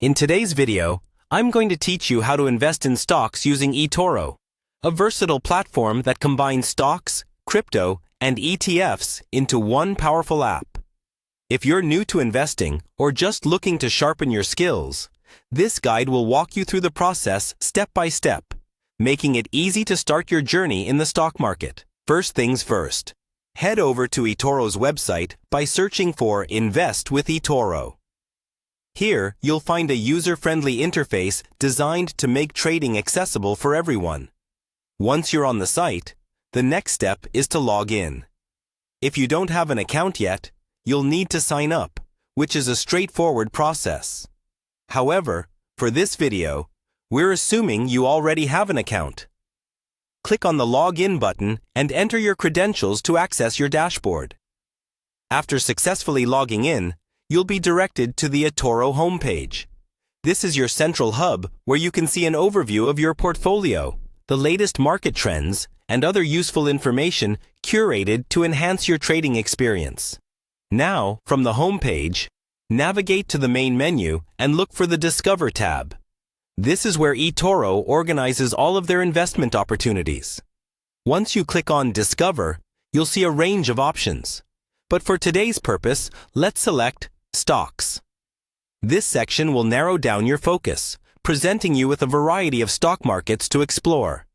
In today's video, I'm going to teach you how to invest in stocks using Etoro, a versatile platform that combines stocks, crypto, and ETFs into one powerful app. If you're new to investing or just looking to sharpen your skills, this guide will walk you through the process step by step, making it easy to start your journey in the stock market. First things first, head over to Etoro's website by searching for Invest with Etoro. Here, you'll find a user-friendly interface designed to make trading accessible for everyone. Once you're on the site, the next step is to log in. If you don't have an account yet, you'll need to sign up, which is a straightforward process. However, for this video, we're assuming you already have an account. Click on the Login button and enter your credentials to access your dashboard. After successfully logging in, you'll be directed to the Etoro homepage. This is your central hub where you can see an overview of your portfolio, the latest market trends, and other useful information curated to enhance your trading experience. Now, from the homepage, navigate to the main menu and look for the Discover tab. This is where Etoro organizes all of their investment opportunities. Once you click on Discover, you'll see a range of options. But for today's purpose, let's select Stocks. This section will narrow down your focus, presenting you with a variety of stock markets to explore.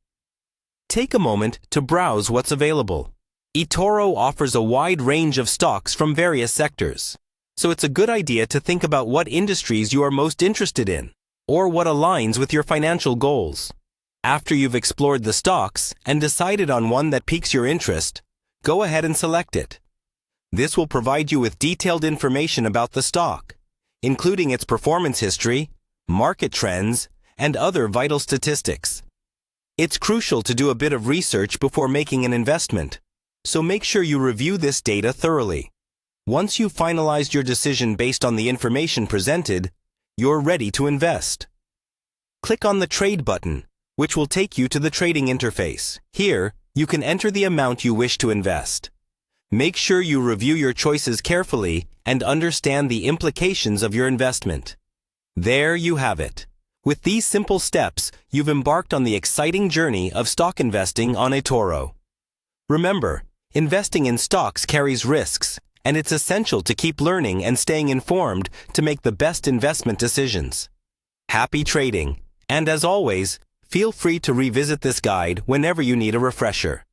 Take a moment to browse what's available. Etoro offers a wide range of stocks from various sectors, so it's a good idea to think about what industries you are most interested in, or what aligns with your financial goals. After you've explored the stocks and decided on one that piques your interest, go ahead and select it. This will provide you with detailed information about the stock, including its performance history, market trends, and other vital statistics. It's crucial to do a bit of research before making an investment, so make sure you review this data thoroughly. Once you've finalized your decision based on the information presented, you're ready to invest. Click on the Trade button, which will take you to the trading interface. Here, you can enter the amount you wish to invest. Make sure you review your choices carefully and understand the implications of your investment. There you have it. With these simple steps, you've embarked on the exciting journey of stock investing on Etoro. Remember, investing in stocks carries risks, and it's essential to keep learning and staying informed to make the best investment decisions. Happy trading, and as always, feel free to revisit this guide whenever you need a refresher.